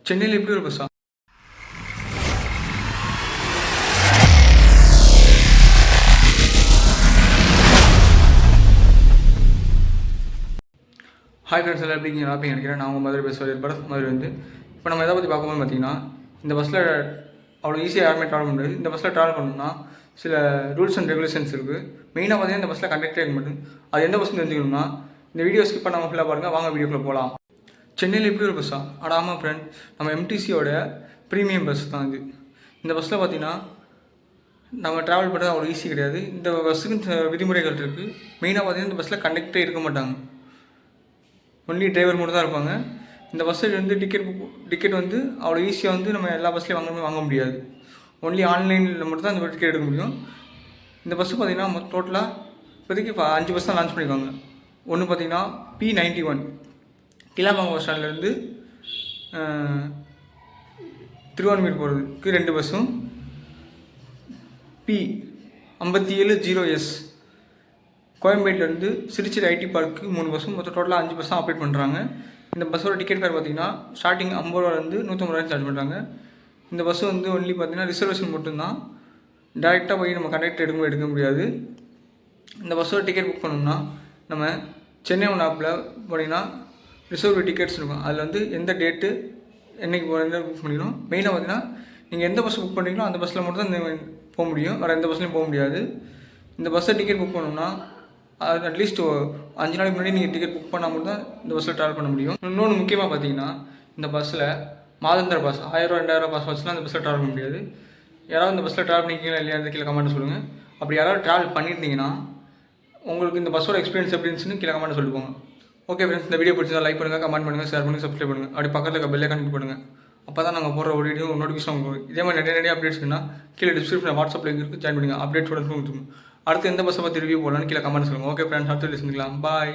சென்னையில் எப்படி ஒரு பஸ்ஸா? ஹாய் ஃப்ரெண்ட்ஸ், எல்லாம் எப்படிங்க? நல்லா நினைக்கிறேன். நான் உங்கள் மதுரை பேசுகிறேன். பரத் மதுரை வந்து இப்போ நம்ம எதை பற்றி பார்க்கும்போது பார்த்தீங்கன்னா, இந்த பஸ்ஸில் அவ்வளோ ஈஸியாக யாருமே ட்ராவல் பண்ண முடியாது. இந்த பஸ்ஸில் ட்ராவல் பண்ணணும்னா சில ரூல்ஸ் அண்ட் ரெகுலேஷன்ஸ் இருக்குது. மெயினாக பார்த்தீங்கன்னா இந்த பஸ்ஸில் கண்டக்டர் இருக்க மாட்டேன். அது எந்த பஸ்ஸுன்னு தெரிஞ்சுக்கணும்னா இந்த வீடியோ ஸ்கிப் பண்ணாமல் ஃபுல்லாக பாருங்கள். வாங்க வீடியோக்குள்ளே போகலாம். சென்னையில் எப்படி ஒரு பஸ்ஸா? ஆமாம் ஃப்ரெண்ட், நம்ம எம்டிசியோட ப்ரீமியம் பஸ் தான் இது. இந்த பஸ்ஸில் பார்த்தீங்கன்னா நம்ம ட்ராவல் பண்ணுறது அவ்வளோ ஈஸி கிடையாது. இந்த பஸ்ஸுக்கு விதிமுறைகள் இருக்குது. மெயினாக பார்த்தீங்கன்னா இந்த பஸ்ஸில் கண்டக்டரே இருக்க மாட்டாங்க. ஒன்லி டிரைவர் மட்டும் தான் இருப்பாங்க. இந்த பஸ்ஸில் வந்து டிக்கெட் வந்து அவ்வளோ ஈஸியாக வந்து நம்ம எல்லா பஸ்லேயும் வாங்க முடியாது. ஒன்லி ஆன்லைனில் மட்டும் தான் இந்த டிக்கெட் எடுக்க முடியும். இந்த பஸ்ஸு பார்த்திங்கன்னா டோட்டலாக இப்போதைக்கு 5 பஸ் தான் லான்ச் பண்ணியிருக்காங்க. ஒன்று பார்த்திங்கன்னா P91 கிளாம்பாக்கம் பஸ் ஸ்டாண்ட்லேருந்து திருவான்மீர் போகிறதுக்கு 2 பஸ்ஸும், P57 கோயம்பேட்டிலேருந்து திருச்சி ஐடி பார்க்கு 3 பஸ்ஸும், மொத்தம் டோட்டலாக 5 பஸ் தான் ஆப்ரேட் பண்ணுறாங்க. இந்த பஸ்ஸோட டிக்கெட் ஃபேர் பார்த்திங்கன்னா ஸ்டார்டிங் 50 ரூபாலேருந்து 150 ரூபாய் சார்ஜ் பண்ணுறாங்க. இந்த பஸ்ஸு வந்து ஒன்லி பார்த்திங்கன்னா ரிசர்வேஷன் மட்டும்தான். டேரெக்டாக போய் நம்ம கண்டக்டர் எடுக்க முடியாது. இந்த பஸ்ஸோட டிக்கெட் புக் பண்ணோம்னா நம்ம சென்னை ஒன் ஆப்பில் போனீங்கன்னா ரிசர்வ் டிக்கெட்ஸ் இருக்கும். அதில் வந்து எந்த டேட்டு என்றைக்கு போகிறத புக் பண்ணிக்கணும். மெயினாக பார்த்திங்கன்னா நீங்கள் எந்த பஸ் புக் பண்ணுறீங்களோ அந்த பஸ்ஸில் மட்டும் தான் போக முடியும். வேறு எந்த பஸ்லையும் போக முடியாது. இந்த பஸ்ஸை டிக்கெட் புக் பண்ணோம்னா அது அட்லீஸ்ட் 5 நாளைக்கு முன்னாடி நீங்கள் டிக்கெட் புக் பண்ணால் மட்டும் தான் இந்த பஸ்ஸில் ட்ராவல் பண்ண முடியும். இன்னொன்று முக்கியமாக பார்த்தீங்கன்னா இந்த பஸ்ஸில் மாதாந்திர பாஸ் 1000 2000 பாஸ் வச்சுலாம் அந்த பஸ்ஸில் ட்ராவல் பண்ண முடியாது. யாராவது இந்த பஸ்ஸில் ட்ராவல் பண்ணிக்கிறீங்களா இல்லையா கீழே கமெண்ட் சொல்லுங்கள். அப்படி யாராவது ட்ராவல் பண்ணியிருந்தீங்கன்னா உங்களுக்கு இந்த பஸ்ஸோட எக்ஸ்பீரியன்ஸ் எப்படி இருந்துச்சுன்னு கீழே கமெண்ட் சொல்லிப்போங்க. ஓகே ஃப்ரெண்ட்ஸ், இந்த வீடியோ பிடிச்சதா லைக் பண்ணுங்கள், கமெண்ட் பண்ணுங்கள், ஷேர் பண்ணுங்கள், சப்ஸ்கிரைப் பண்ணுங்கள். அப்படி பக்கத்தில் இருக்க பெல் ஐகான் கிளிக் பண்ணுங்கள். அப்போ தான் நாங்கள் போடுற ஒரு வீடியோ நோட்டிஃபிகேஷன் உங்களுக்கு இதே மாதிரி நிறைய அப்டேட்ஸ் வேணும்னா கீழே டிஸ்கிரிப்ஷனில் வாட்ஸ்அப் லிங்க் இருக்குது, ஜாயின் பண்ணுங்கள். அப்டேட்ஸோட கொடுத்துருங்க. அடுத்து எந்த பஸ்ஸை பற்றி ரிவ்யூ போடலான்னு கீழே கமெண்ட் சொல்லுங்கள். ஓகே ஃப்ரெண்ட்ஸ், அடுத்து சந்திக்கலாம். பாய்.